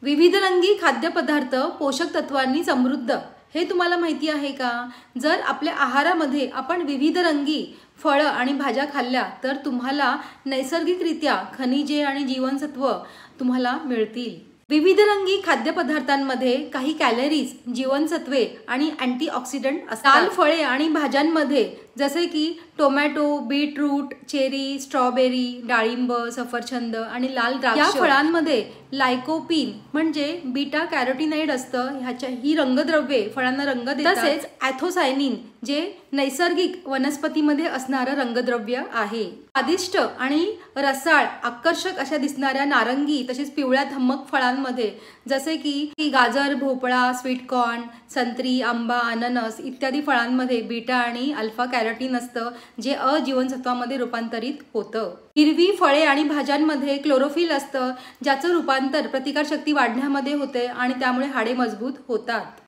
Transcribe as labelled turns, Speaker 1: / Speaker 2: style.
Speaker 1: विविध रंगी खाद्यपदार्थ पोषक तत्वांनी समृद्ध हे तुम्हाला माहिती आहे का? जर आपल्या आहारामध्ये आपण विविध रंगी फळं आणि भाज्या खाल्ल्या तर तुम्हाला नैसर्गिकरित्या खनिजे आणि जीवनसत्व तुम्हाला मिळतील। विविध रंगी खाद्यपदार्थांमध्ये काही कॅलरीज, जीवनसत्वे आणि अँटीऑक्सिडंट असतात। लाल फळे आणि भाज्यांमध्ये जसे की टोमॅटो, बीटरूट, चेरी, स्ट्रॉबेरी, डाळिंब, सफरचंद आणि लाल द्राक्ष या फळांमध्ये लायकोपीन म्हणजे बीटा कॅरोटीनॉइड असतं। ही रंगद्रव्ये फळांना रंग देतात। तसेच अँथोसायनिन जे नैसर्गिक वनस्पतीमध्ये असणारं रंगद्रव्य आहे। स्वादिष्ट आणि रसाळ आकर्षक अशा दिसणाऱ्या नारंगी तसेच पिवळ्या धम्मक फळांमध्ये जसे की गाजर, भोपळा, स्वीटकॉर्न, संत्री, आंबा, अननस इत्यादी फळांमध्ये बीटा आणि अल्फा कॅरोटीन असतं जे अजीवनसत्वामध्ये रूपांतरित होतं। हिरवी फळे आणि भाज्यांमध्ये क्लोरोफिल असतं ज्याचं रूपांतर प्रतिकारशक्ती वाढण्यामध्ये होते आणि त्यामुळे हाडे मजबूत होतात।